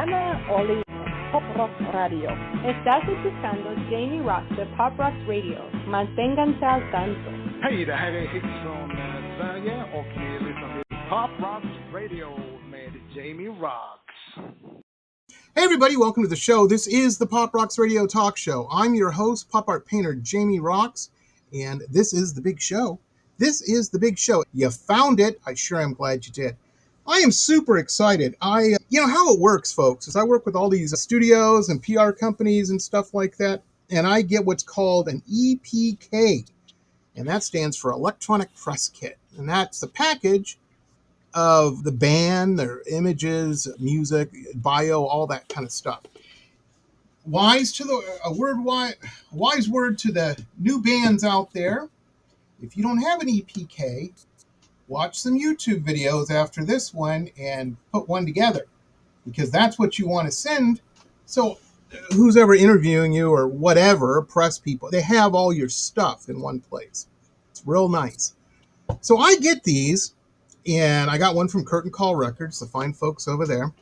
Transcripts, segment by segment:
Hannah Oli Pop Rock Radio. Estás escuchando Jamie Roxx de Pop Rock Radio. Manténganse al tanto. Hej, det här är Hits från Sverige och ni lyssnar till Pop Rock Radio med Jamie Roxx. Hey everybody, welcome to the show. This is the Pop Roxx Radio Talk Show. I'm your host, pop art painter Jamie Roxx, and this is the big show. This is the big show. You found it. I sure am glad you did. I am super excited. You know how it works, folks, is I work with all these studios and PR companies and stuff like that, and I get what's called an EPK, and that stands for Electronic Press Kit, and that's the package of the band, their images, music, bio, all that kind of stuff. Wise word to the new bands out there. If you don't have an EPK, watch some YouTube videos after this one and put one together, because that's what you want to send. So who's ever interviewing you or whatever, press people, they have all your stuff in one place. It's real nice. So I get these, and I got one from Curtain Call Records, the fine folks over there.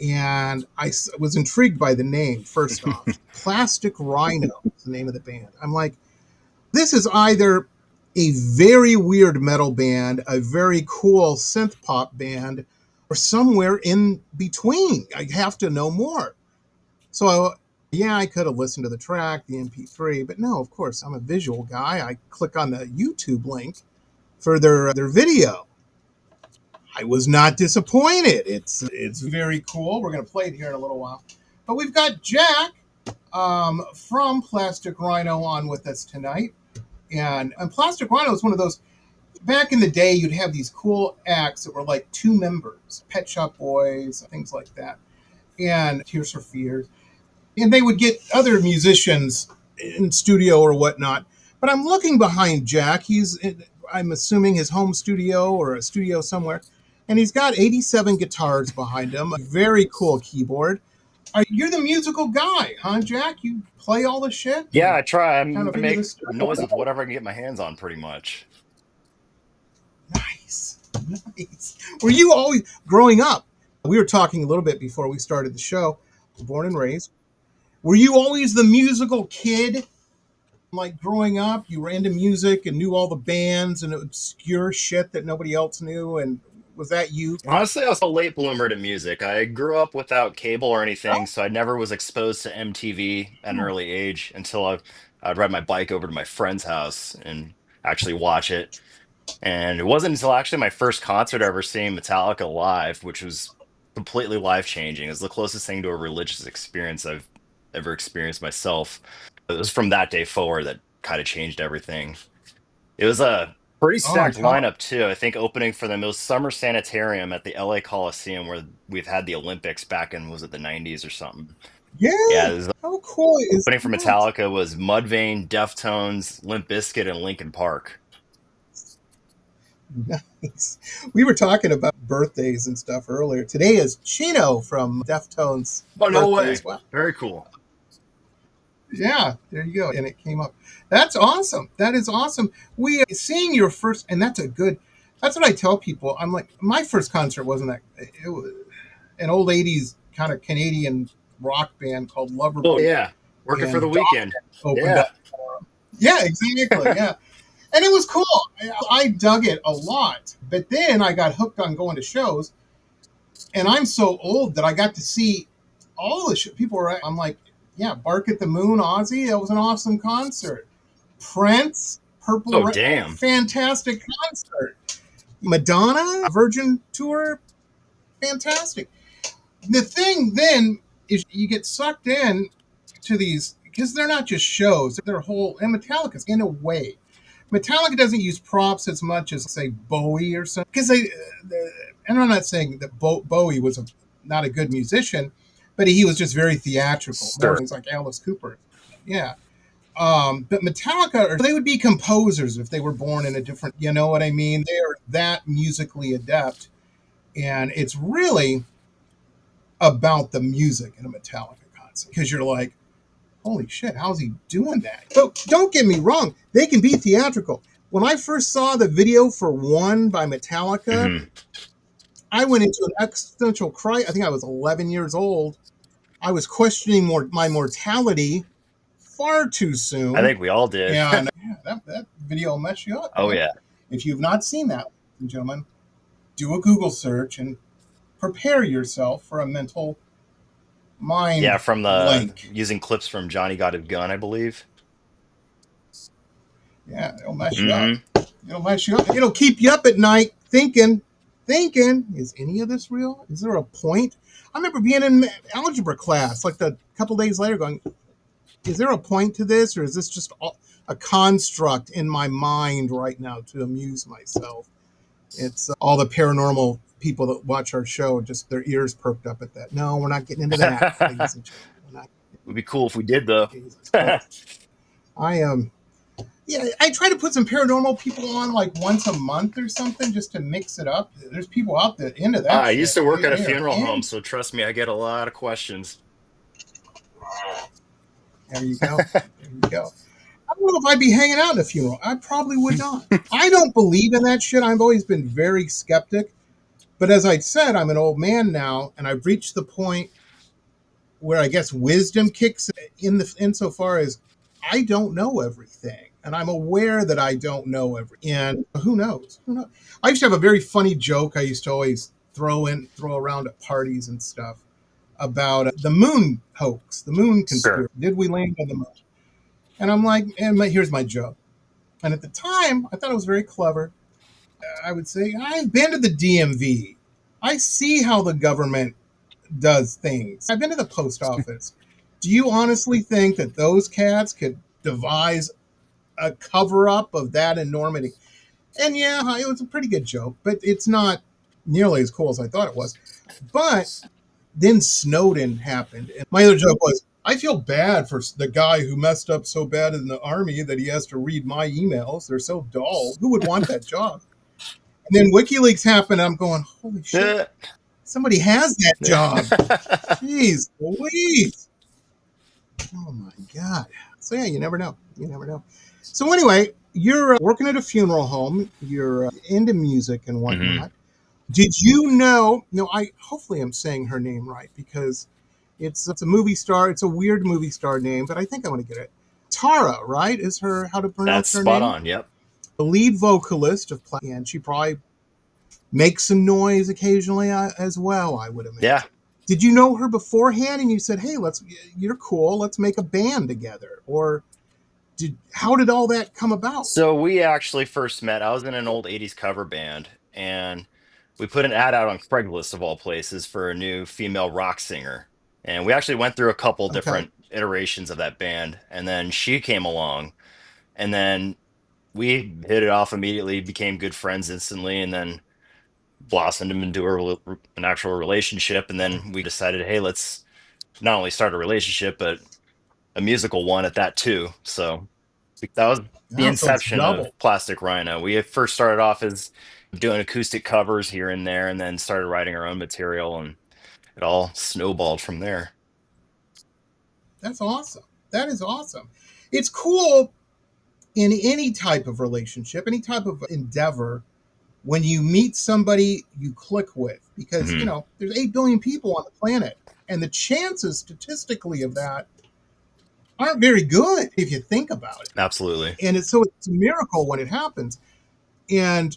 And I was intrigued by the name, first off. Plastic Rhino is the name of the band. I'm like, this is either a very weird metal band, a very cool synth pop band, or somewhere in between. I have to know more. So, yeah, I could have listened to the track, the MP3, but no, of course, I'm a visual guy. I click on the YouTube link for their video. I was not disappointed. It's very cool. We're going to play it here in a little while. But we've got Jack from Plastic Rhino on with us tonight. And Plastic Rhino is one of those, back in the day, you'd have these cool acts that were like two members, Pet Shop Boys, things like that, and Tears for Fears. And they would get other musicians in studio or whatnot. But I'm looking behind Jack. I'm assuming his home studio or a studio somewhere. And he's got 87 guitars behind him, a very cool keyboard. You're the musical guy, huh, Jack? You play all the shit? Yeah, I try. I make noise with whatever I can get my hands on, pretty much. Nice. Were you always, growing up, we were talking a little bit before we started the show, born and raised, were you always the musical kid? Like growing up, you were into music and knew all the bands and obscure shit that nobody else knew, and was that you? Honestly, I was a late bloomer to music. I grew up without cable or anything, so I never was exposed to MTV at an early age until I'd ride my bike over to my friend's house and actually watch it. And it wasn't until actually my first concert ever seeing Metallica live, which was completely life-changing. It was the closest thing to a religious experience I've ever experienced myself. It was from that day forward that kind of changed everything. It was a pretty stacked lineup too. I think opening for them, it was Summer Sanitarium at the LA Coliseum, where we've had the Olympics back in, was it the 90s or something? Yeah. How cool is opening for Metallica was Mudvayne, Deftones, Limp Bizkit, and Linkin Park. Nice. We were talking about birthdays and stuff earlier. Today is Chino from Deftones. Oh, no way. Well. Very cool. Yeah, there you go. And it came up. That's awesome. That is awesome. We seeing your first, and that's what I tell people. I'm like, my first concert wasn't that, it was an old 80s kind of Canadian rock band called Loverboy. Oh, yeah. Working for the Weekend. Opened up. Yeah, exactly. Yeah. And it was cool. I dug it a lot. But then I got hooked on going to shows. And I'm so old that I got to see all the shit. People were, I'm like, yeah, Bark at the Moon, Ozzy. That was an awesome concert. Prince, Purple. Oh, damn. Fantastic concert. Madonna, Virgin Tour. Fantastic. The thing then is you get sucked in to these, because they're not just shows. They're whole, and Metallica's in a way. Metallica doesn't use props as much as, say, Bowie or something. Because and I'm not saying that Bowie was not a good musician, but he was just very theatrical. Sure. Things like Alice Cooper. Yeah. But Metallica, they would be composers if they were born in a different, you know what I mean? They are that musically adept. And it's really about the music in a Metallica concert. Because you're like, holy shit, how's he doing that? So don't get me wrong. They can be theatrical. When I first saw the video for One by Metallica, I went into an existential crisis. I think I was 11 years old. I was questioning my mortality far too I soon. think we all did. And yeah, that video will mess you up, Oh man. yeah. If you've not seen that, ladies and gentlemen, do a Google search and prepare yourself for a mental Yeah, mind from the blank. using clips from Johnny Got a Gun, I believe. Yeah, it'll mess you up. Hmm. It'll mess you up. It'll keep you up at night thinking, is any of this real? Is there a point? I remember being in algebra class, like a couple days later, going, is there a point to this, or is this just a construct in my mind right now to amuse myself? It's all the paranormal people that watch our show, just their ears perked up at that. No, we're not getting into that, ladies and gentlemen. We're not. Would be cool if we did though. Jesus Christ. I am. Yeah, I try to put some paranormal people on like once a month or something just to mix it up. There's people out there into that I used shit. to work at a They are funeral home, in. so trust me, I get a lot of questions. There you go. There you go. I don't know if I'd be hanging out in a funeral. I probably would not. I don't believe in that shit. I've always been very skeptic. But as I said, I'm an old man now, and I've reached the point where I guess wisdom kicks in insofar as I don't know everything, and I'm aware that I don't know everything. And who knows? Who knows? I used to have a very funny joke I used to always throw around at parties and stuff about the moon hoax, the moon Sure. conspiracy. Did we land on the moon? And I'm like, here's my joke. And at the time, I thought it was very clever. I would say, I've been to the DMV. I see how the government does things. I've been to the post office. Do you honestly think that those cats could devise a cover up of that enormity? And yeah, it was a pretty good joke, but it's not nearly as cool as I thought it was. But then Snowden happened. And my other joke was, I feel bad for the guy who messed up so bad in the army that he has to read my emails. They're so dull. Who would want that job? And then WikiLeaks happened. And I'm going, holy shit. Yeah. Somebody has that job. Jeez Louise. Oh my God. So yeah, you never know. You never know. So anyway, you're working at a funeral home. You're into music and Hmm. whatnot. Did you know? No, I hopefully I'm saying her name right because it's a movie star. It's a weird movie star name, but I think I'm going to get it. Tara, right? Is her how to That's pronounce her spot name? on. Yep. The lead vocalist of and she probably makes some noise occasionally as well, I would Yeah. imagine. Did you know her beforehand and you said, hey, you're cool, let's make a band together? Or how did all that come about? So we actually first met. I was in an old 80s cover band, and we put an ad out on Craigslist of all places for a new female rock singer. And we actually went through a couple Okay. different iterations of that band, and then she came along, and then we hit it off immediately, became good friends instantly, and then blossomed into an actual relationship. And then we decided, hey, let's not only start a relationship, but a musical one at that too. So that was the Oh, so it's inception of double. Plastic Rhino. We had first started off as doing acoustic covers here and there, and then started writing our own material, and it all snowballed from there. That's awesome. That is awesome. It's cool in any type of relationship, any type of endeavor, when you meet somebody you click with, because, Hmm. there's 8 billion people on the planet. And the chances statistically of that aren't very good if you think about it. Absolutely. And it's a miracle when it happens. And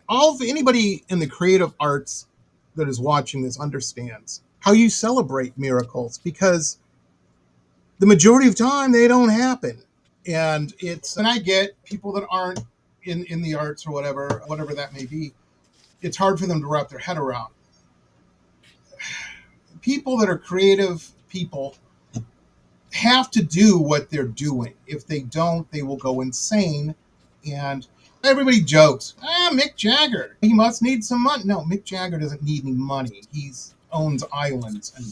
all of anybody in the creative arts that is watching this understands how you celebrate miracles because the majority of time they don't happen. And I get people that aren't in the arts or whatever that may be, it's hard for them to wrap their head around. People that are creative people have to do what they're doing. If they don't, they will go insane. And everybody jokes, Mick Jagger, he must need some money. No, Mick Jagger doesn't need any money. He owns islands and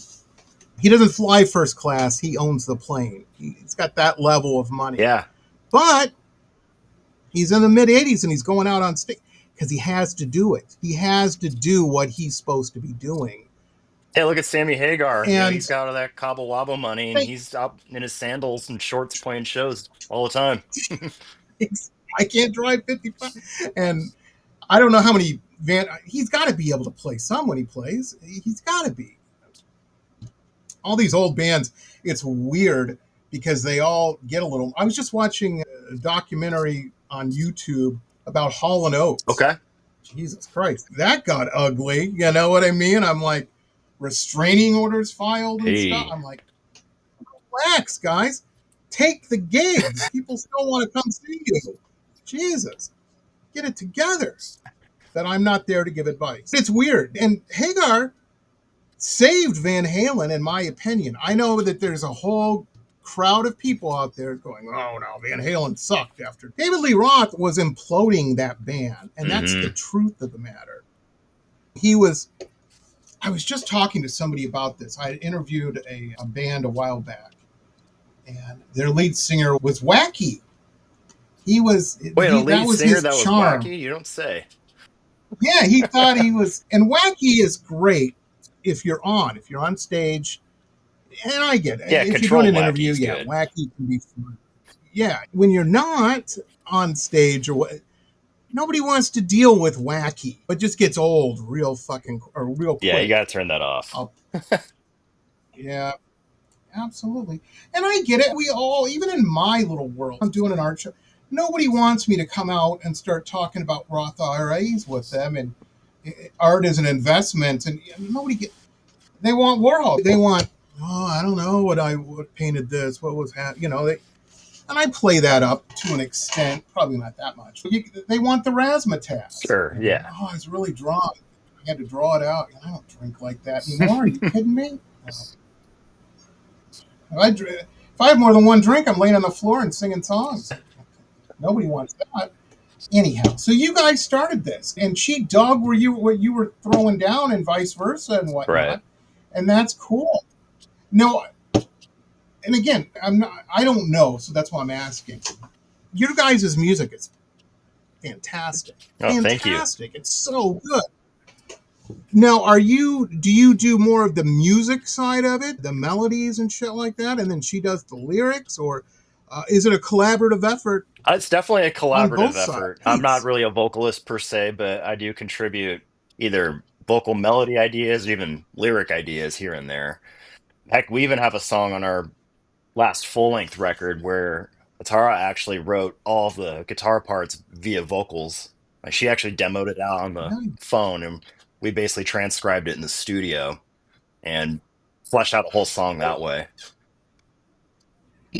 he doesn't fly first class. He owns the plane. He's got that level of money. Yeah. But he's in the mid 80s and he's going out on stage because he has to do it. He has to do what he's supposed to be doing. Hey, look at Sammy Hagar. He's And got all that Cabo Wabo money, and he's out in his sandals and shorts playing shows all the time. I can't drive 55. And I don't know how many he's got to be able to play some when he plays. He's got to be. All these old bands, it's weird because they all get a little. I was just watching a documentary on YouTube about Hall and Oates. Okay. Jesus Christ, that got ugly. You know what I mean? I'm like, restraining orders filed and stuff. Hey. I'm like, relax, guys. Take the gigs. People still want to come see you. Jesus, get it together. That I'm not there to give advice. It's weird. And Hagar saved Van Halen, in my opinion. I know that there's a whole crowd of people out there going, oh no, Van Halen sucked after. David Lee Roth was imploding that band, and that's the truth of the matter. I was just talking to somebody about this. I interviewed a band a while back, and their lead singer was wacky. Wait, a lead that was singer his that was charm. wacky? You don't say. Yeah, he thought he was, and wacky is great if you're on stage, and I get it. Yeah, If you're doing control an wacky interview, is yeah, good. wacky can be fun. Yeah, when you're not on stage or what, nobody wants to deal with wacky. It just gets old real Yeah, you quick. got to turn that off. Yeah, absolutely. And I get it. We all, even in my little world, I'm doing an art show. Nobody wants me to come out and start talking about Roth IRAs with them and art as an investment. And they want Warhol. They want, oh, I don't know what painted this, what was happening, and I play that up to an extent, probably not that much. They want the razzmatazz. Sure, yeah. Oh, I was really drawn. I had to draw it out. I don't drink like that anymore. Are you kidding me? If I have more than one drink, I'm laying on the floor and singing songs. Nobody wants that. Anyhow, so you guys started this, and she dug what you were throwing down, and vice versa, and whatnot, Right. and that's cool. No, and again, I don't know, so that's why I'm asking. Your guys' music is fantastic. Oh, thank you. Fantastic. It's so good. Now, do you do more of the music side of it, the melodies and shit like that, and then she does the lyrics, or is it a collaborative effort It's definitely a on collaborative both sides? effort. I'm not Please. really a vocalist per se, but I do contribute either vocal melody ideas or even lyric ideas here and there. Heck, we even have a song on our last full-length record where Atara actually wrote all of the guitar parts via vocals. Like she actually demoed it out on the phone, and we basically transcribed it in the studio and fleshed out a whole song that way.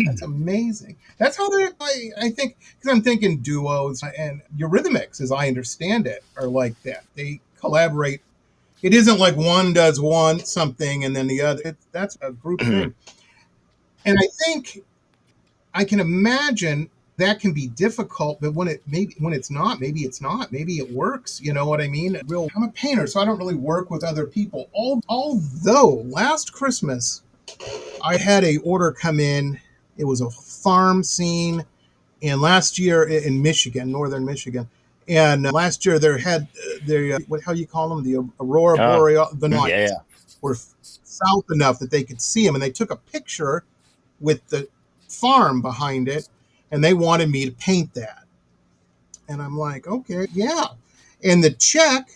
That's amazing. That's how I think, because I'm thinking duos and Eurythmics, as I understand it, are like that. They collaborate. It isn't like one does one something and then the other. That's a group thing. And I think I can imagine that can be difficult, but when it's not, maybe it's not. Maybe it works. You know what I mean? I'm a painter, so I don't really work with other people. Although last Christmas I had a order come in. It was a farm scene, and last year in Michigan, northern Michigan, and last year there had what how you call them, the aurora boreal, the lights Yeah. were south enough that they could see them, and they took a picture with the farm behind it, and they wanted me to paint that, and I'm like, okay, yeah, and the check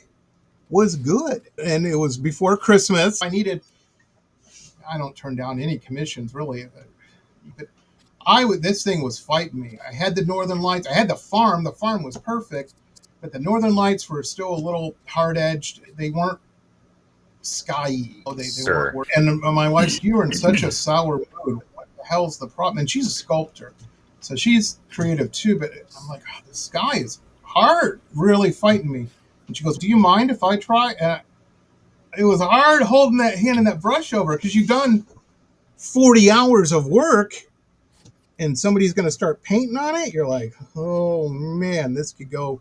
was good, and it was before Christmas. I don't turn down any commissions really. But this thing was fighting me. I had the Northern Lights. I had the farm. The farm was perfect, but the Northern Lights were still a little hard edged. They weren't skyy. They weren't. And my wife's, you were in such a sour mood. What the hell's the problem? And she's a sculptor, so she's creative too. But I'm like, oh, the sky is hard, really fighting me. And she goes, "Do you mind if I try?" It was hard holding that hand and that brush over because you've done 40 hours of work and somebody's going to start painting on it. You're like, oh man, this could go.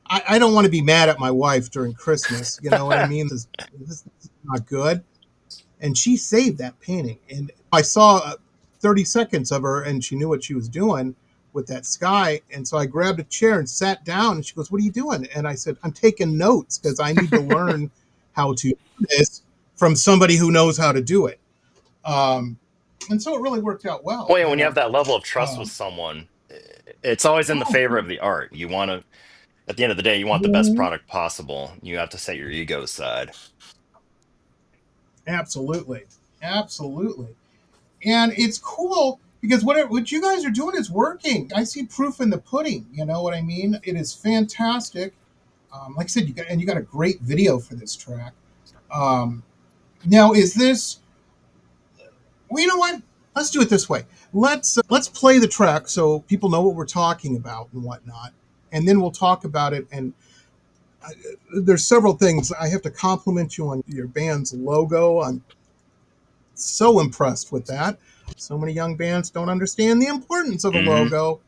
I don't want to be mad at my wife during Christmas. You know what I mean? This is not good. And she saved that painting. And I saw 30 seconds of her and she knew what she was doing with that sky. And so I grabbed a chair and sat down and she goes, "What are you doing?" And I said, "I'm taking notes because I need to learn how to do this from somebody who knows how to do it." And so it really worked out well. When you have that level of trust with someone, it's always in the favor of the art. You want to At the end of the day, you want the best product possible. You have to set your ego aside. Absolutely. Absolutely. And it's cool because what you guys are doing is working. I see proof in the pudding. You know what I mean? It is fantastic. Like I said, you got a great video for this track. Now, is this? Well, you know what? Let's do it this way. Let's play the track so people know what we're talking about and whatnot, and then we'll talk about it. And there's several things I have to compliment you on your band's logo. I'm so impressed with that. So many young bands don't understand the importance of a Hmm. logo.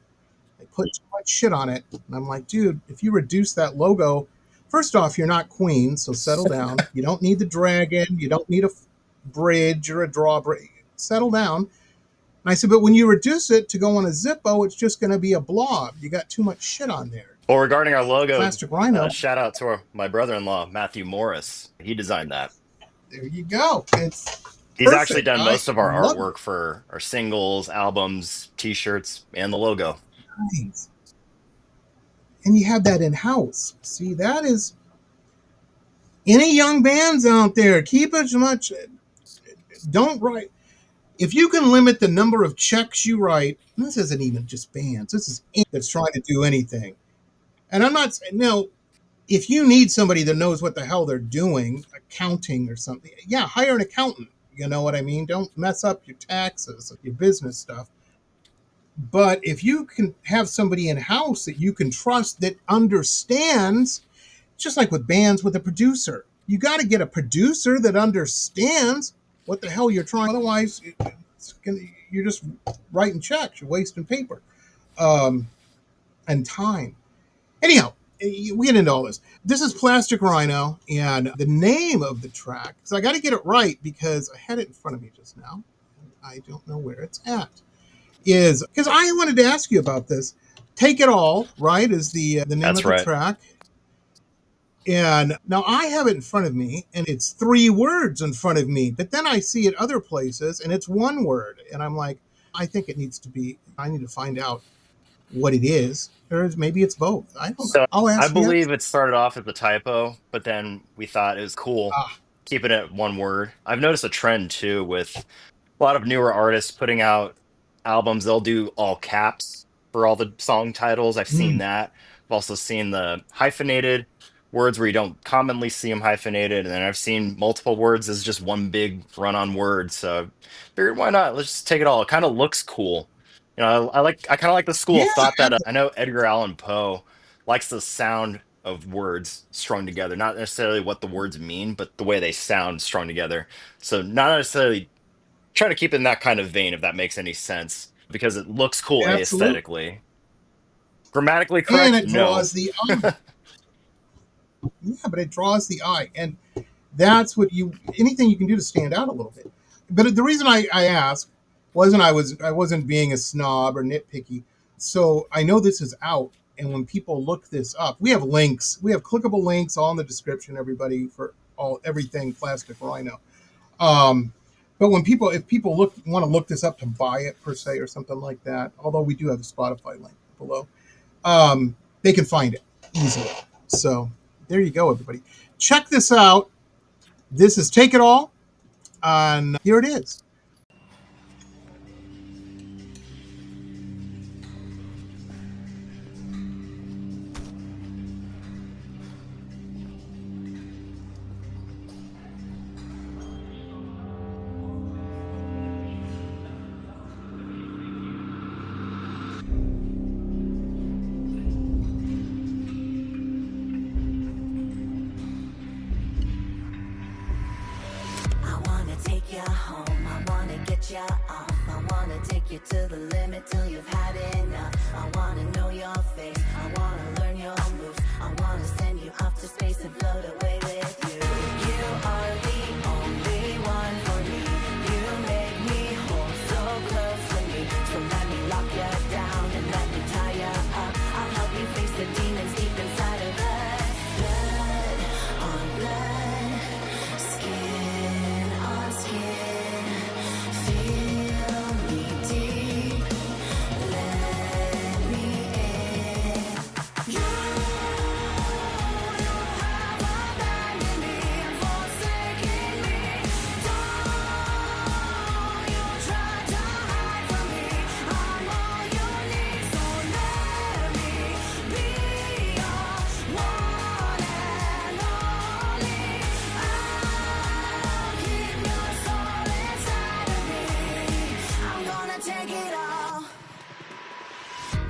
They put too much shit on it. And I'm like, dude, if you reduce that logo, first off, you're not Queen, so settle down. You don't need the dragon. You don't need a bridge or a drawbridge. Settle down. And I said, but when you reduce it to go on a Zippo, it's just going to be a blob. You got too much shit on there. Well, regarding our logo, Plastic Rhino, shout out to my brother-in-law, Matthew Morris. He designed that. there you go. It's He's actually perfect. done I most of our love it. artwork for our singles, albums, t-shirts, and the logo. Nice. And you have that in house. See, that is any young bands out there, keep as much. Don't write. If you can limit the number of checks you write, this isn't even just bands. This is that's trying to do anything. And I'm not saying, no, if you need somebody that knows what the hell they're doing, accounting or something, yeah, hire an accountant. You know what I mean? Don't mess up your taxes, your business stuff. But if you can have somebody in house that you can trust that understands, just like with bands with a producer, you got to get a producer that understands what the hell you're trying. Otherwise, you're just writing checks, you're wasting paper and time. Anyhow, we get into all this. This is Plastic Rhino, and the name of the track, because I got to get it right because I had it in front of me just now. I don't know where it's at. Is because I wanted to ask you about this. Take It All, right, is the name That's of the right. track. And now I have it in front of me, and it's 3 words in front of me. But then I see it other places, and it's 1 word. And I'm like, I think it needs to be, I need to find out what it is. Or maybe it's both. I don't know. So I'll I ask you. believe it started off as a typo, but then we thought it was cool Ah, keeping it 1 word. I've noticed a trend too with a lot of newer artists putting out albums. They'll do all caps for all the song titles. I've seen mm, that. I've also seen the hyphenated words where you don't commonly see them hyphenated, and then I've seen multiple words as just one big run-on word. So I figured, why not? Let's just take it all. It kind of looks cool. I kind of like the school yeah, of thought that I know Edgar Allan Poe likes the sound of words strung together, not necessarily what the words mean, but the way they sound strung together. So not necessarily trying to keep in that kind of vein, if that makes any sense, because it looks cool absolutely. aesthetically. Grammatically And correct? it No. draws the eye. Yeah, but it draws the eye. And that's what anything you can do to stand out a little bit. But the reason I asked wasn't I wasn't being a snob or nitpicky. So I know this is out, and when people look this up, we have links. We have clickable links all in the description, everybody, for everything Plastic Rhino. Um, but if people want to look this up to buy it per se or something like that, although we do have a Spotify link below, they can find it easily. So there you go, everybody. Check this out. This is Take It All, and here it is. I wanna take you home, I wanna get you off, I wanna take you to the limit till you've had enough. I wanna know your face, I wanna learn your moves, I wanna send you off to space and float away with you. You are the only one for me, you make me hold so close to me. So let me lock you down and let me tie you up, I'll help you face the demons deep inside of us. Blood on blood, skin on skin, feel me deep, let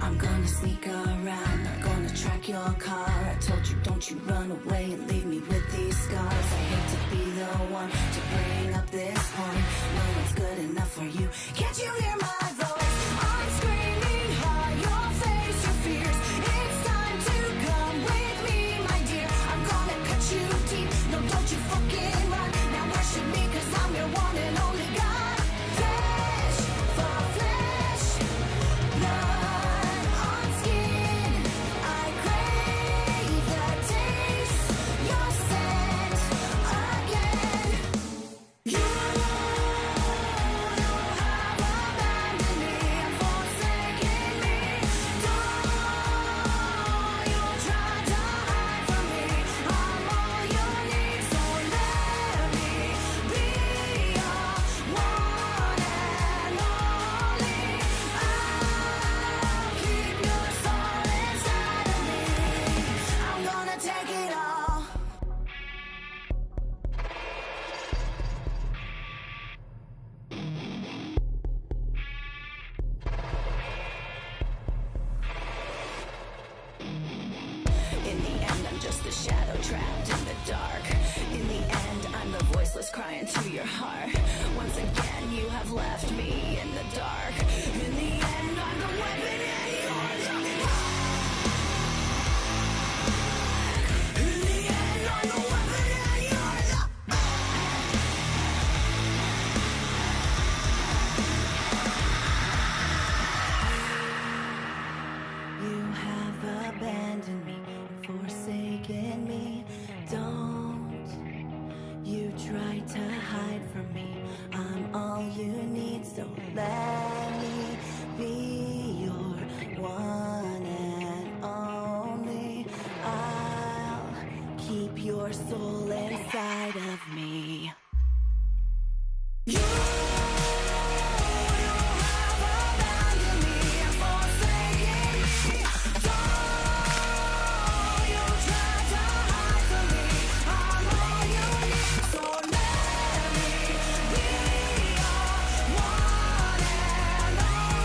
I'm gonna sneak around, I'm gonna track your car. I told you, don't you run away and leave me with these scars. I hate to be the one to bring up this point. No one's good enough for you. Can't you hear my voice? I'm screaming high, your face, your fears. It's time to come with me, my dear. I'm gonna cut you deep. No, don't you fucking run. Now worship me, cause I'm your one and only God. Flesh for flesh, blood on skin. I crave the taste. You're sent again. You have abandoned me and forsaken me. Don't you try to hide from me. I'm all you need, so let me be your one and only. I'll keep your soul inside of me. I'm gonna take it all. In the end, I'm just a shadow trapped in the dark. In the end, I'm the voiceless crying to your heart. Once again, you have left me in the dark. In the end, I'm the weapon and yours. In the end, I'm the weapon and yours. You have abandoned me, forsaken me. Don't you try to hide from me. I'm all you need, so let me be your one and only. I'll keep your soul inside of me. You have abandoned me and forsaken me. Don't you try to hide from me. I'm all you need, so let me be your one and only.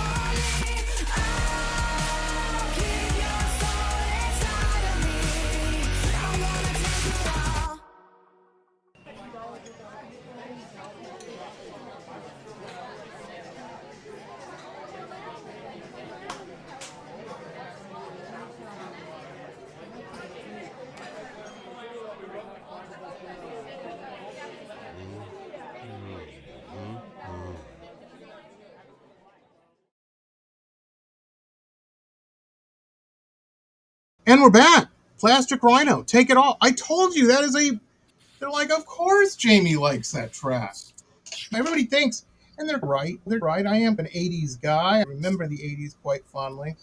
I'll keep your soul inside of me. I'm gonna take it all. And we're back. Plastic Rhino, take it all. I told you that is a. They're like, of course Jamie likes that track. Everybody thinks, and they're right. They're right. I am an '80s guy. I remember the '80s quite fondly.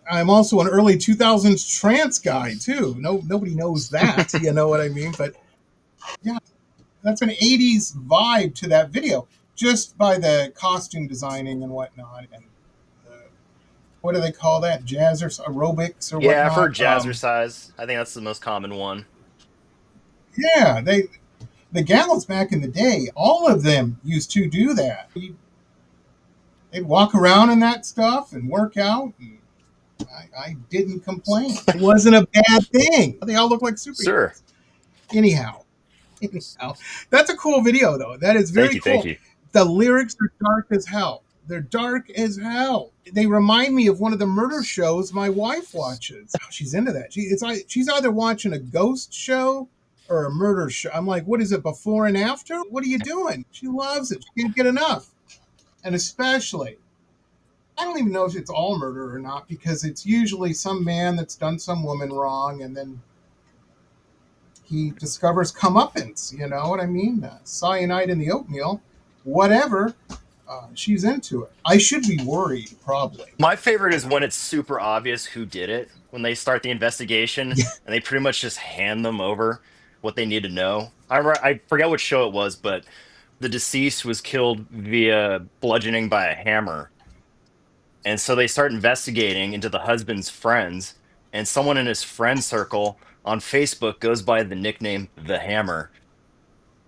I'm also an early 2000s trance guy too. Nobody knows that. You know what I mean? But yeah, that's an '80s vibe to that video, just by the costume designing and whatnot. And what do they call that? Jazzercise, aerobics or Yeah, I've heard whatnot. Jazzercise. I think that's the most common one. Yeah, the gals back in the day, all of them used to do that. They'd walk around in that stuff and work out. And I didn't complain. It wasn't a bad thing. They all look like Sure. superheroes. Anyhow, that's a cool video though. That is Thank very you. Thank cool. you. The lyrics are dark as hell. They're dark as hell. They remind me of one of the murder shows my wife watches. She's into that. She's either watching a ghost show or a murder show. I'm like, what is it, before and after? What are you doing? She loves it. She can't get enough. And especially, I don't even know if it's all murder or not, because it's usually some man that's done some woman wrong, and then he discovers comeuppance. You know what I mean? Cyanide in the oatmeal, whatever. She's into it. I should be worried, probably. My favorite is when it's super obvious who did it, when they start the investigation Yeah. and they pretty much just hand them over what they need to know. I forget what show it was, but the deceased was killed via bludgeoning by a hammer. And so they start investigating into the husband's friends, and someone in his friend circle on Facebook goes by the nickname The Hammer.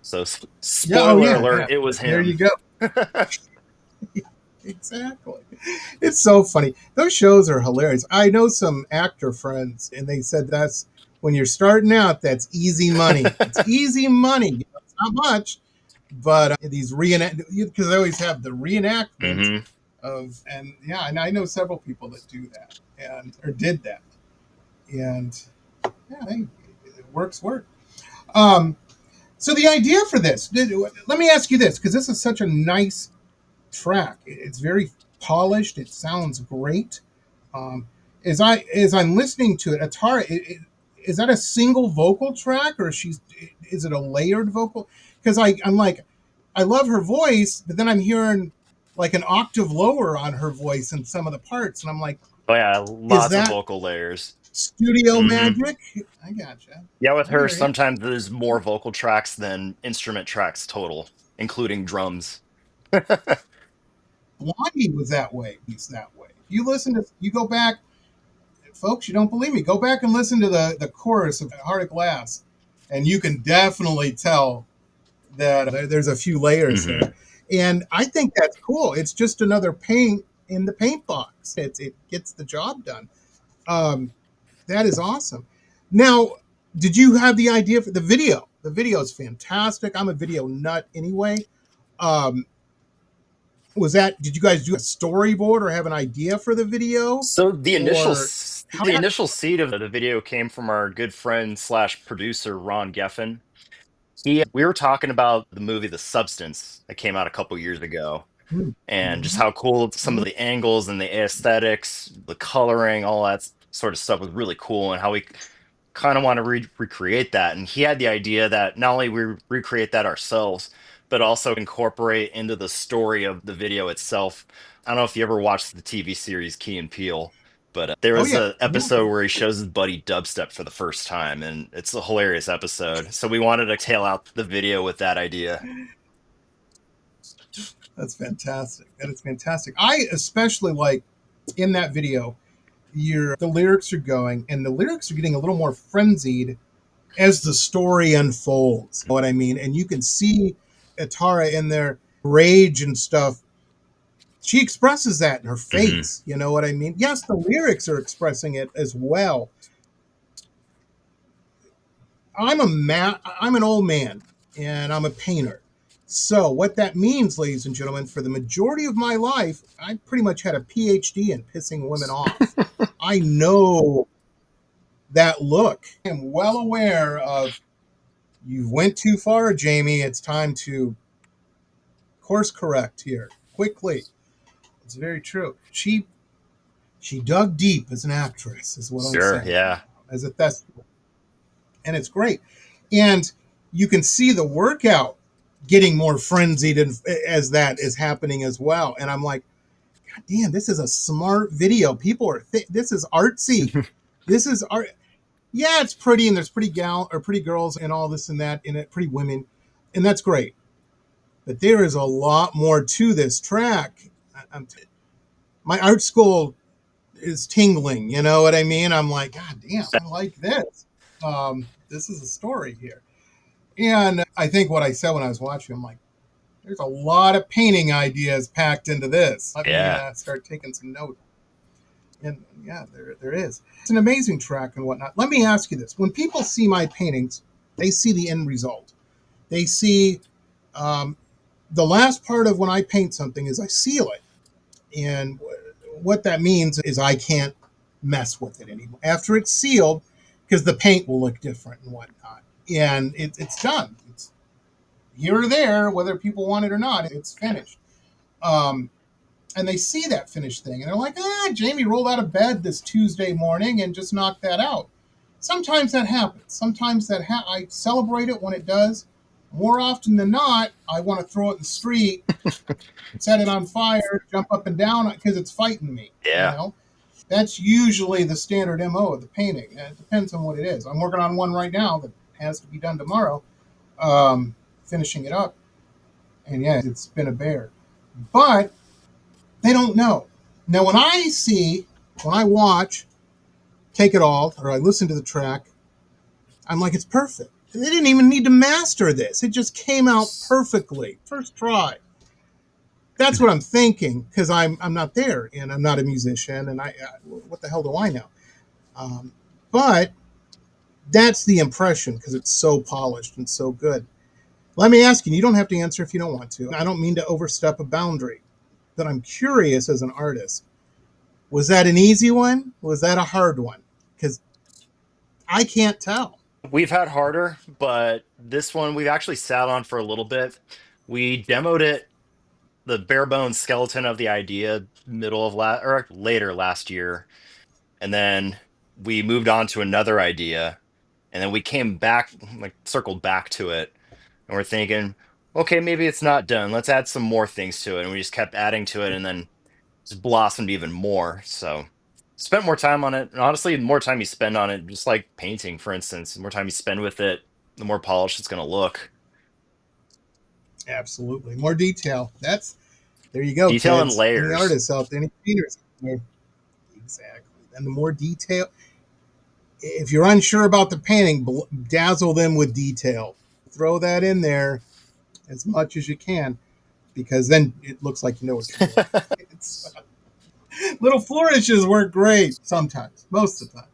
So, Yeah. Oh, spoiler yeah. alert, Yeah. it was There you him. go. Exactly. It's so funny. Those shows are hilarious. I know some actor friends, and they said that's when you're starting out, that's easy money. It's easy money. It's not much, but these reenact because they always have the reenactment Hmm. and and I know several people that do that and or did that, and yeah, it works. Um, so the idea for this, let me ask you this because this is such a nice track. It's very polished. It sounds great. Um, as I'm listening to it, Atara, is that a single vocal track or is it a layered vocal? Because I'm like, I love her voice, but then I'm hearing like an octave lower on her voice in some of the parts, and I'm like, Oh yeah, is lots of that vocal layers. studio Hmm. magic? I gotcha. Yeah, with I her, hear you. sometimes there's more vocal tracks than instrument tracks total, including drums. Blondie was that way. He's that way. If you listen to, you go back, folks, you don't believe me, go back and listen to the chorus of Heart of Glass, and you can definitely tell that there's a few layers Hmm. there. And I think that's cool. It's just another paint in the paint box. It gets the job done. Um, that is awesome. Now, did you have the idea for the video? The video is fantastic. I'm a video nut anyway. Um, did you guys do a storyboard or have an idea for the video? So Or how the initial seed of the video came from our good friend slash producer Ron Geffen. We were talking about the movie The Substance that came out a couple years ago, and just mm-hmm, how cool some of the angles and the aesthetics, the coloring, all that sort of stuff was really cool, and how we kind of want to recreate that. And he had the idea that not only we recreate that ourselves, but also incorporate into the story of the video itself. I don't know if you ever watched the TV series Key and Peele, but there oh was yeah, an yeah, episode where he shows his buddy dubstep for the first time, and it's a hilarious episode. So we wanted to tail out the video with that idea. that's fantastic. That is fantastic. I especially like in that video, the lyrics are going, and the lyrics are getting a little more frenzied as the story unfolds. You know what I mean? And you can see Atara in their rage and stuff. She expresses that in her Hmm. face. You know what I mean? Yes, the lyrics are expressing it as well. I'm an old man and I'm a painter. So what that means, ladies and gentlemen, for the majority of my life, I pretty much had a PhD in pissing women off. I know that look. I'm well aware of you went too far, Jamie. It's time to course correct here quickly. It's very true. She dug deep as an actress, is what I'm Sure, saying, yeah. as a thespian, and it's great. And you can see the workout getting more frenzied as that is happening as well. And I'm like, God damn, this is a smart video. People are this is artsy. This is art. Yeah, it's pretty, and there's pretty girls and all this and that in it, pretty women, and that's great. But there is a lot more to this track. My art school is tingling. You know what I mean? I'm like, God damn, I like this. This is a story here. And I think what I said when I was watching, I'm like, there's a lot of painting ideas packed into this. Let me Yeah. start taking some notes. And yeah, there is. It's an amazing track and whatnot. Let me ask you this: when people see my paintings, they see the end result. They see um, the last part of when I paint something is I seal it, and what that means is I can't mess with it anymore after it's sealed, because the paint will look different and whatnot. And it's done. It's here or there, whether people want it or not. It's finished. Um, and they see that finished thing and they're like, Jamie rolled out of bed this Tuesday morning and just knocked that out. Sometimes that happens. Sometimes I celebrate it when it does. More often than not, I want to throw it in the street, set it on fire, jump up and down because it's fighting me. You Yeah. know, that's usually the standard MO of the painting. It depends on what it is. I'm working on one right now that has to be done tomorrow, finishing it up. And yeah, it's been a bear. But they don't know. Now, when I watch, take it all, or I listen to the track, I'm like, it's perfect. They didn't even need to master this. It just came out perfectly. First try. That's what I'm thinking, because I'm not there and I'm not a musician, and I what the hell do I know? But that's the impression, because it's so polished and so good. Let me ask you, you don't have to answer if you don't want to. I don't mean to overstep a boundary, but I'm curious as an artist. Was that an easy one? Was that a hard one? Because I can't tell. We've had harder, but this one we've actually sat on for a little bit. We demoed it, the bare bones skeleton of the idea, middle of or later last year, and then we moved on to another idea, and then we came back, like circled back to it, and we're thinking, okay, maybe it's not done. Let's add some more things to it, and we just kept adding to it, and then just blossomed even more. So spent more time on it, and honestly, the more time you spend on it, just like painting, for instance, the more time you spend with it, the more polished it's going to look. Absolutely. More detail. There you go, Detail and kids. layers. Any artists out there, any painters out there. Exactly. And the more detail, if you're unsure about the painting, dazzle them with detail. Throw that in there as much as you can, because then it looks like you know what you're doing. Little flourishes work great sometimes, most of the time.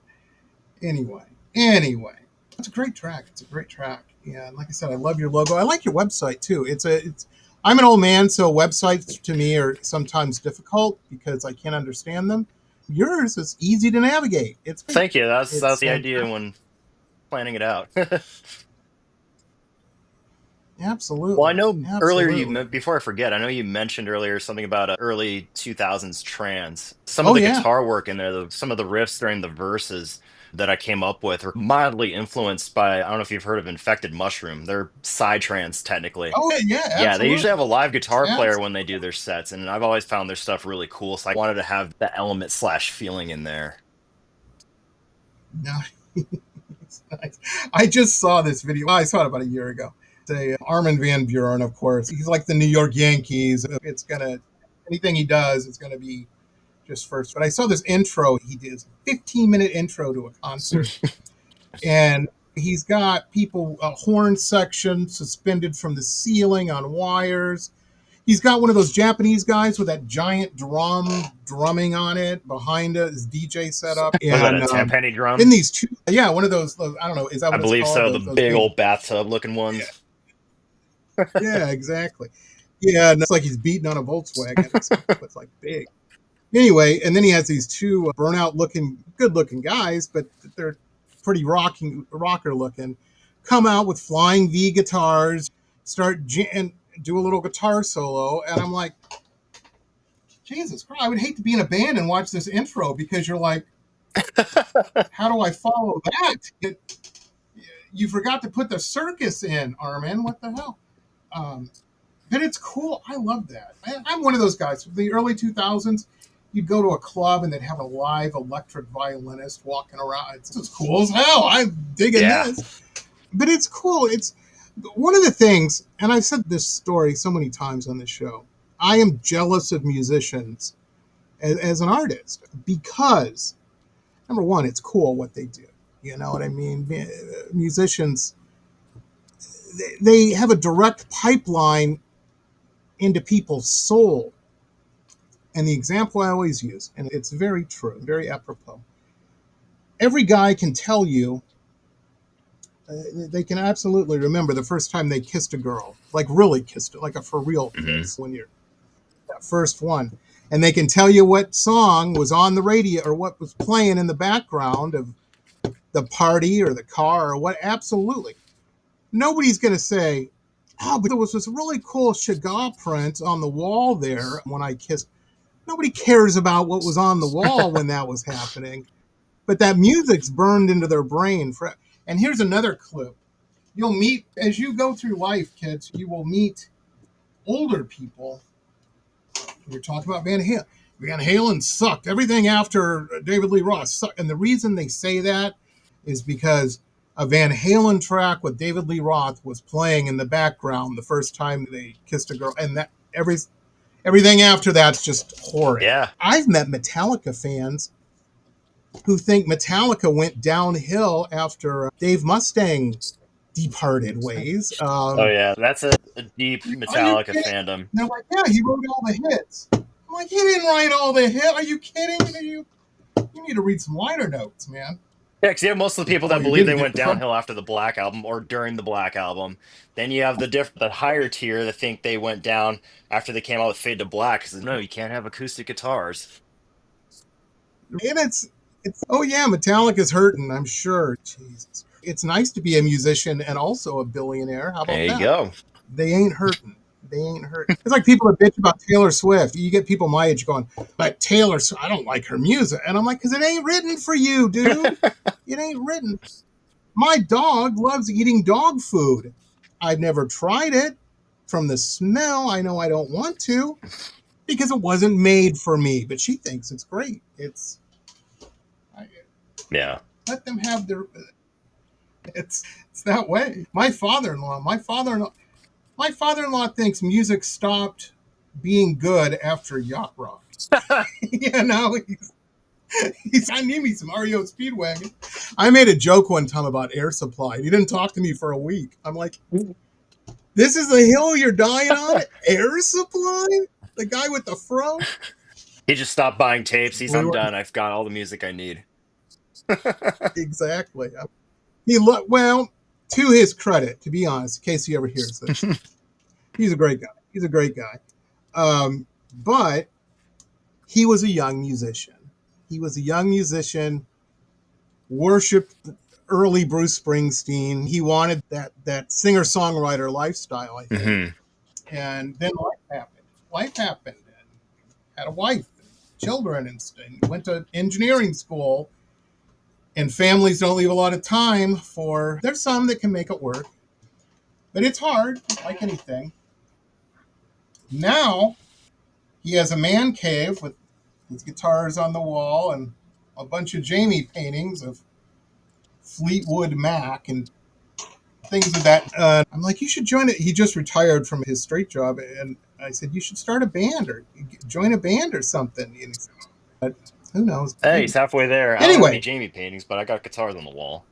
Anyway, it's a great track. Yeah, and like I said, I love your logo. I like your website too. I'm an old man, so websites to me are sometimes difficult because I can't understand them. Yours is easy to navigate. Thank you. That's the fantastic. idea when planning it out. Absolutely. Well, I know earlier Absolutely. before I forget, I know you mentioned earlier something about early 2000s trance. Some of Oh the yeah. guitar work in there, some of the riffs during the verses that I came up with were mildly influenced by, I don't know if you've heard of Infected Mushroom. They're psytrance technically. Oh yeah. Yeah, they usually have Absolutely. a live guitar player when they do Absolutely. their sets, and I've always found their stuff really cool. So I wanted to have that element slash feeling in there. Nice. Nice. I just saw this video. I saw it about a year ago. It's Armin van Buuren, of course. He's like the New York Yankees. Anything he does, it's gonna be just first. But I saw this intro. He did a 15-minute intro to a concert, and he's got people a horn section suspended from the ceiling on wires. He's got one of those Japanese guys with that giant drumming on it behind his DJ setup. Was that And a timpani drum? in these two, yeah, one of those, I don't know, is that I what it's believe called? so. The Those big big, old bathtub looking ones. yeah, exactly. Yeah, and it's like he's beating on a Volkswagen. It's like big. Anyway, and then he has these two burnout looking, good looking guys, but they're pretty rocker looking, come out with flying V guitars, and do a little guitar solo. And I'm like, Jesus Christ, I would hate to be in a band and watch this intro, because you're like, how do I follow that? You forgot to put the circus in, Armin. What the hell? But it's cool. I love that. I'm one of those guys. The early 2000s, you'd go to a club and they'd have a live electric violinist walking around. It's as cool as hell. I'm digging this. But it's cool. It's one of the things, and I've said this story so many times on this show, I am jealous of musicians as an artist, because, number one, it's cool what they do. You know what I mean? Musicians, they have a direct pipeline into people's soul. And the example I always use, and it's very true, very apropos. Every guy can tell you, they can absolutely remember the first time they kissed a girl, like really kissed her, like a for real kiss, when you're that first one. And they can tell you what song was on the radio or what was playing in the background of the party or the car or what. Absolutely. Nobody's going to say, oh, but there was this really cool Chagall print on the wall there when I kissed. Nobody cares about what was on the wall when that was happening, but that music's burned into their brain. And here's another clue. You'll meet, as you go through life, kids, you will meet older people. We're talking about Van Halen. Van Halen sucked. Everything after David Lee Roth sucked. And the reason they say that is because a Van Halen track with David Lee Roth was playing in the background the first time they kissed a girl. And that everything after that's just horrid. Yeah. I've met Metallica fans who think Metallica went downhill after Dave Mustaine departed ways. Oh yeah, that's a deep Are you Metallica kidding? fandom. They're like, yeah, he wrote all the hits. I'm like, he didn't write all the hits. Are you kidding? You need to read some liner notes, man. Yeah, because you have most of the people Oh, that you're believe getting they good went trouble. downhill after the Black Album or during the Black Album. Then you have the higher tier that think they went down after they came out with Fade to Black. Because no, you can't have acoustic guitars. And it's oh yeah, Metallica's hurting, I'm sure. Jesus. It's nice to be a musician and also a billionaire. How There about you that? go. They ain't hurting. They ain't hurt. It's like people that bitch about Taylor Swift. You get people my age going, but Taylor, I don't like her music. And I'm like, because it ain't written for you, dude. It ain't written. My dog loves eating dog food. I've never tried it. From the smell, I know I don't want to because it wasn't made for me. But she thinks it's great. I, Yeah. let them have their. It's that way. My father-in-law thinks music stopped being good after yacht rock. You know, I need me some REO Speedwagon. I made a joke one time about Air Supply. He didn't talk to me for a week. I'm like, this is the hill you're dying on? Air Supply? The guy with the fro? He just stopped buying tapes. I'm We were done. I've got all the music I need. exactly. Well, to his credit, to be honest, in case he ever hears this, he's a great guy. He's a great guy. But he was a young musician. He was a young musician, worshipped early Bruce Springsteen. He wanted that singer songwriter lifestyle, I think. Hmm. And then life happened. Life happened, and had a wife, and children, and went to engineering school. And families don't leave a lot of time for. There's some that can make it work, but it's hard, like anything. Now he has a man cave with his guitars on the wall and a bunch of Jamie paintings of Fleetwood Mac and things of that. I'm like, you should join it. He just retired from his straight job, and I said, you should start a band or join a band or something. And he said, but who knows? Hey, Maybe. he's halfway there. I don't have any Anyway, Jamie paintings, but I got guitars on the wall.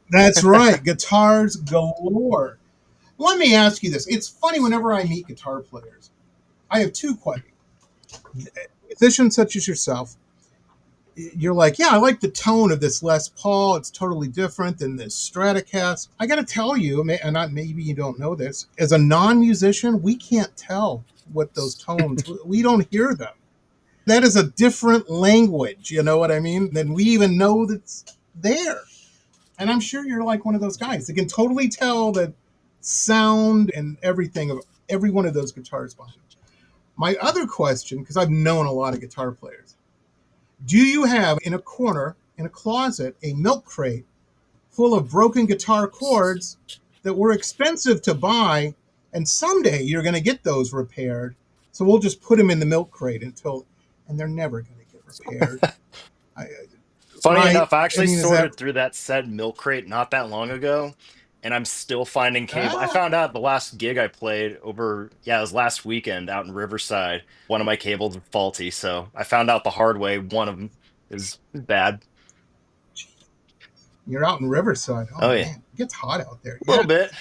that's right. Guitars galore. Let me ask you this. It's funny whenever I meet guitar players. I have two questions. Musicians such as yourself, you're like, yeah, I like the tone of this Les Paul. It's totally different than this Stratocaster. I got to tell you, and maybe you don't know this, as a non-musician, we can't tell what those tones, we don't hear them. That is a different language, you know what I mean? Than we even know that's there. And I'm sure you're like one of those guys that can totally tell the sound and everything of every one of those guitars behind. My other question, because I've known a lot of guitar players, do you have in a corner, in a closet, a milk crate full of broken guitar chords that were expensive to buy, and someday you're going to get those repaired? So we'll just put them in the milk crate and they're never going to get repaired. I, Funny right? enough, I I actually mean, is that sorted through that said milk crate not that long ago, and I'm still finding cable. I ah? found out the last gig I played over, yeah, it was last weekend out in Riverside. One of my cables was faulty, so I found out the hard way. One of them is bad. You're out in Riverside. Oh Oh yeah, man, it gets hot out there. a Yeah, little bit.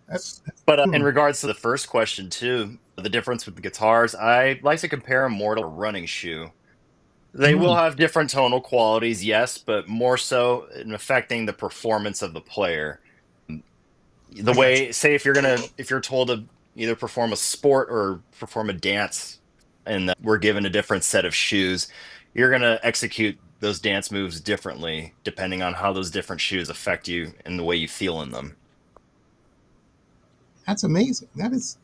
that's But in regards to the first question too, the difference with the guitars, I like to compare them more to a running shoe. They will mm, have different tonal qualities, yes, but more so in affecting the performance of the player. The I got you. way, say, if you're told to either perform a sport or perform a dance, and we're given a different set of shoes, you're gonna execute those dance moves differently depending on how those different shoes affect you and the way you feel in them. That's amazing. That's.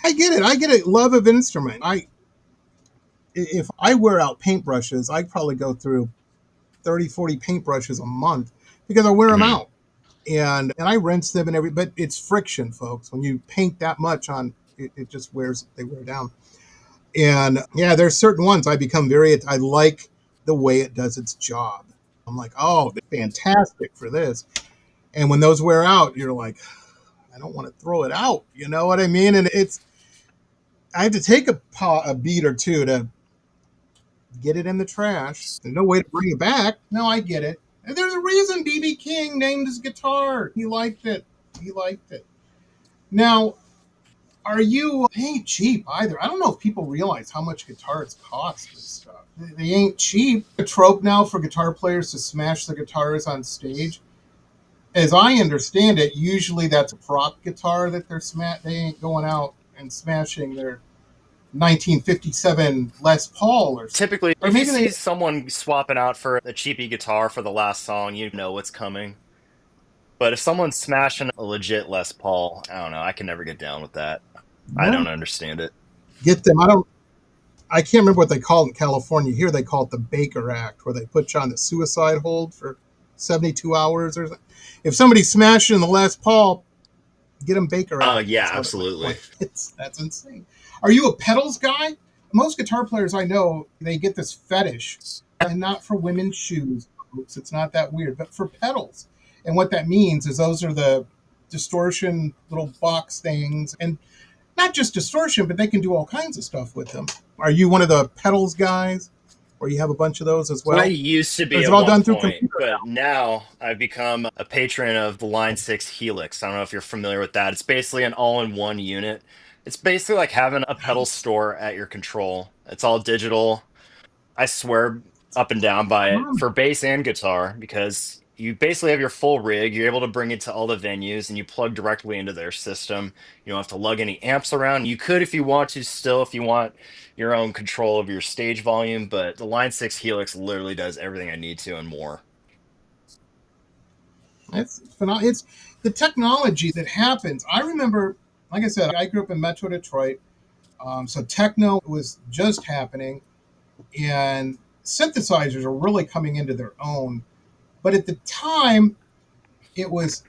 I get it. I get it. Love of instrument. If I wear out paintbrushes, I probably go through 30, 40 paintbrushes a month because I wear them Hmm. out. And I rinse them and but it's friction, folks. When you paint that much on it just they wear down. And yeah, there's certain ones I like the way it does its job. I'm like, oh, they're fantastic for this. And when those wear out, you're like, I don't want to throw it out. You know what I mean? And I have to take a beat or 2 to get it in the trash. There's no way to bring it back. No, I get it. And there's a reason B.B. King named his guitar. He liked it. He liked it. Now, they ain't cheap either. I don't know if people realize how much guitars cost and stuff. They ain't cheap. A trope now for guitar players to smash the guitars on stage. As I understand it, usually that's a prop guitar that they ain't going out and smashing their 1957 Les Paul or something. Typically, Or if you maybe they see someone swapping out for a cheapy guitar for the last song, you know what's coming. But if someone's smashing a legit Les Paul, I don't know. I can never get down with that. I no, don't understand it. get them. I can't remember what they call it in California. Here they call it the Baker Act, where they put you on the suicide hold for 72 hours or something. If somebody's smashing the Les Paul, get them Baker Oh, Act. yeah, That's what it looks absolutely. like. That's insane. Are you a pedals guy? Most guitar players I know, they get this fetish, and not for women's shoes. Oops, it's not that weird, but for pedals. And what that means is those are the distortion little box things, and not just distortion, but they can do all kinds of stuff with them. Are you one of the pedals guys, or you have a bunch of those as I well, used to or be is it at all one done through point, computer but now I've become a patron of the Line 6 Helix. I don't know if you're familiar with that. It's basically an all-in-one unit. It's basically like having a now? pedal Nice. store at your control. It's all digital. I swear up and down by it Mom. for bass and guitar because you basically have your full rig. You're able to bring it to all the venues and you plug directly into their system. You don't have to lug any amps around. You could if you want to, still, if you want your own control of your stage volume, but the Line 6 Helix literally does everything I need to and more. It's phenomenal. It's the technology that happens. I remember, like I said, I grew up in Metro Detroit, so techno was just happening, and synthesizers are really coming into their own. But at the time, it was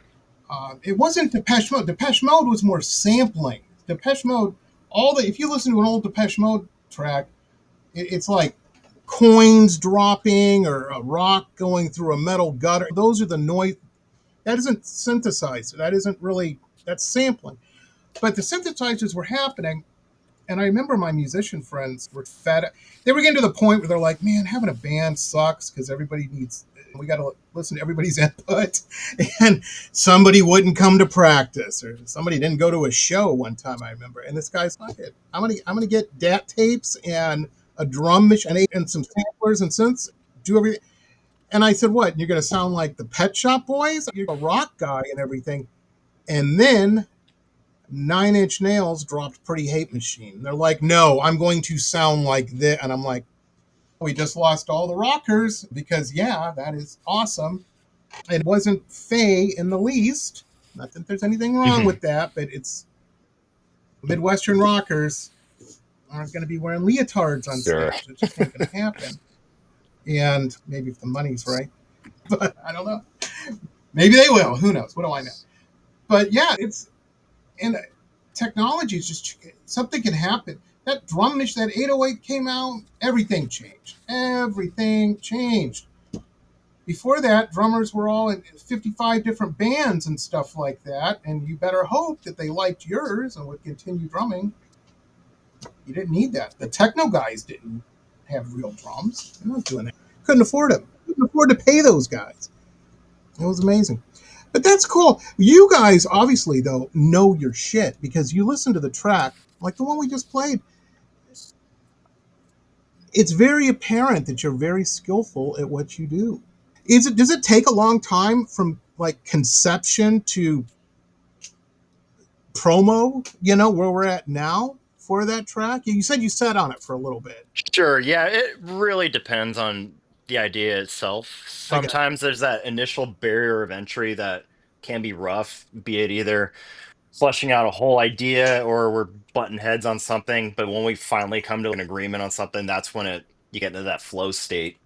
it wasn't Depeche Mode. Depeche Mode was more sampling. Depeche Mode, if you listen to an old Depeche Mode track, it's like coins dropping or a rock going through a metal gutter. Those are the noise. That isn't synthesizer. That isn't really, that's sampling. But the synthesizers were happening, and I remember my musician friends were fed. They were getting to the point where they're like, "Man, having a band sucks because everybody needs. We got to listen to everybody's input." And somebody wouldn't come to practice, or somebody didn't go to a show one time. I remember, and this guy's like, I'm gonna get DAT tapes and a drum machine and some samplers and synths. Do everything." And I said, "What? You're gonna sound like the Pet Shop Boys? You're a rock guy and everything." And then Nine Inch Nails dropped Pretty Hate Machine. They're like, "No, I'm going to sound like this." And I'm like, we just lost all the rockers because, yeah, that is awesome. It wasn't Faye in the least. Not that there's anything wrong Mhm. with that, but it's Midwestern rockers aren't going to be wearing leotards on Sure. stage. It just ain't going to happen. And maybe if the money's right, but I don't know. Maybe they will. Who knows? What do I know? But yeah, and technology is just something can happen. That drum machine, that 808 came out, everything changed. Everything changed. Before that, drummers were all in 55 different bands and stuff like that, and you better hope that they liked yours and would continue drumming. You didn't need that. The techno guys didn't have real drums. They're not doing that. Couldn't afford them. Couldn't afford to pay those guys. It was amazing. But that's cool. You guys obviously though know your shit because you listen to the track, like the one we just played. It's very apparent that you're very skillful at what you do. Does it take a long time from like conception to promo, where we're at now for that track? You said you sat on it for a little bit. Sure. Yeah, it really depends on the idea itself. I got Sometimes there's that initial barrier of entry that can be rough, be it either fleshing out a whole idea or we're butting heads on something. But when we finally come to an agreement on something, that's when you get into that flow state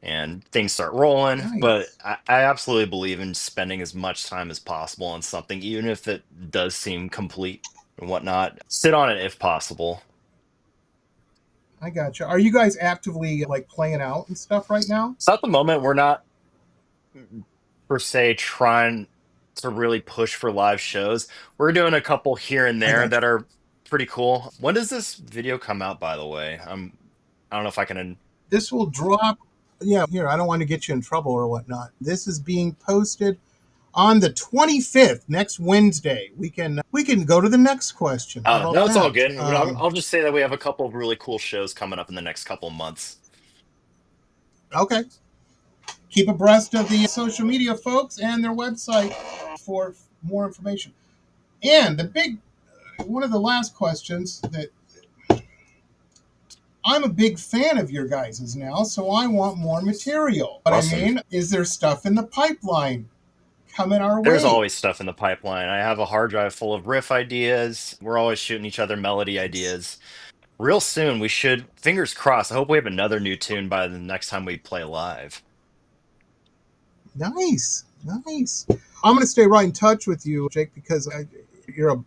and things start rolling. But nice. I absolutely believe in spending as much time as possible on something, even if it does seem complete and whatnot. Sit on it if possible. I got you. Are you guys actively like playing out and stuff right now? So at the moment, we're not per se trying to really push for live shows. We're doing a couple here and I there got that you. are pretty cool. When does this video come out, by the way? I don't know if I can. This will drop. Yeah, here, I don't want to get you in trouble or whatnot. This is being posted on the 25th, next Wednesday. We can go to the next question. How about No, it's all that? good. I'll just say that we have a couple of really cool shows coming up in the next couple of months. Okay. Keep abreast of the social media folks and their website for more information. And one of the last questions that I'm a big fan of your guys's now, so I want more material. What I Awesome. mean, is there stuff in the pipeline coming our There's way? always stuff in the pipeline. I have a hard drive full of riff ideas. We're always shooting each other melody ideas. Real soon, we should, fingers crossed, I hope we have another new tune by the next time we play live. Nice, nice. I'm going to stay right in touch with you, Jake, because you're a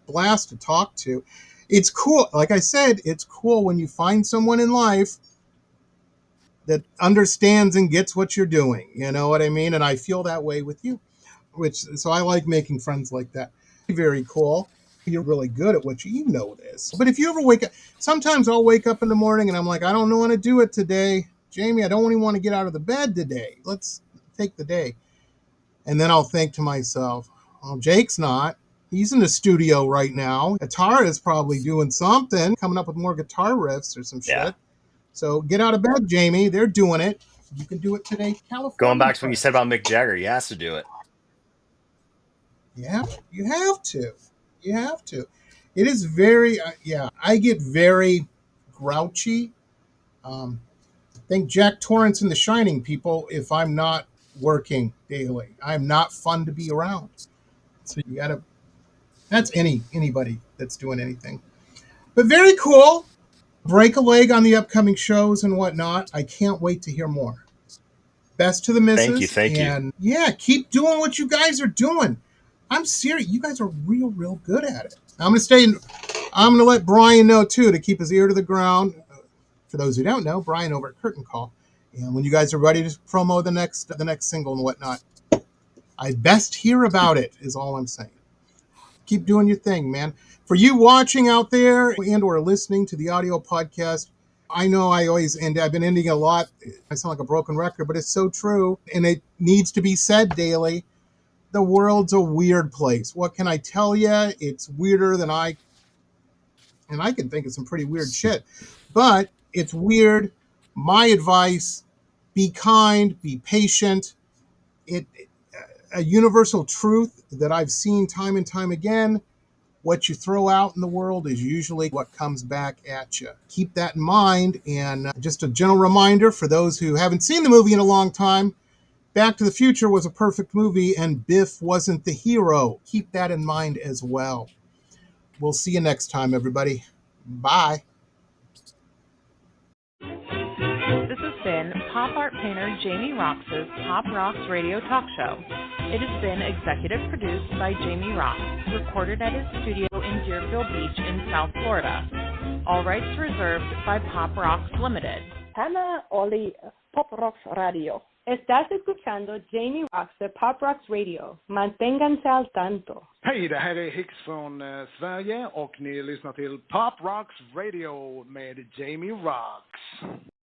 blast to talk to. It's cool. Like I said, it's cool when you find someone in life that understands and gets what you're doing. You know what I mean? And I feel that way with you. So I like making friends like that. Very cool. You're really good at what you know this. But if you ever wake up, sometimes I'll wake up in the morning and I'm like, I don't know want to do it today. Jamie, I don't even want to get out of the bed today. Let's take the day. And then I'll think to myself, oh, Jake's not. He's in the studio right now. Guitar is probably doing something, coming up with more guitar riffs or some Yeah. shit. So get out of bed, Jamie. They're doing it. You can do it today, Going California back to what you said friends. about Mick Jagger, he has to do it. Yeah, you have to. You have to. It is very, yeah, I get very grouchy. Think Jack Torrance in The Shining, people, if I'm not working daily. I'm not fun to be around. So you got to, that's anybody that's doing anything. But very cool. Break a leg on the upcoming shows and whatnot. I can't wait to hear more. Best to the Thank you. missus. Thank you. And yeah, keep doing what you guys are doing. I'm serious. You guys are real good at it. I'm gonna let Brian know too to keep his ear to the ground. For those who don't know, Brian over at Curtain Call. And when you guys are ready to promo the next single and whatnot, I best hear about it is all I'm saying. Keep doing your thing, man. For you watching out there and or listening to the audio podcast, I know I've been ending a lot. I sound like a broken record, but it's so true. And it needs to be said daily. The world's a weird place. What can I tell you? It's weirder than and I can think of some pretty weird shit, but it's weird. My advice, be kind, be patient. It A universal truth that I've seen time and time again. What you throw out in the world is usually what comes back at you. Keep that in mind. And just a gentle reminder for those who haven't seen the movie in a long time, Back to the Future was a perfect movie and Biff wasn't the hero. Keep that in mind as well. We'll see you next time, everybody. Bye. This has been pop art painter Jamie Roxx's Pop Rocks Radio Talk Show. It has been executive produced by Jamie Roxx, recorded at his studio in Deerfield Beach in South Florida. All rights reserved by Pop Rocks Limited. Hannah Oli, Pop Rocks Radio. Estás escuchando Jamie Roxx de Pop Rocks Radio. Manténganse al tanto. Hej, det här är Hicks från Sverige och ni lyssnar till Pop Rocks Radio med Jamie Roxx.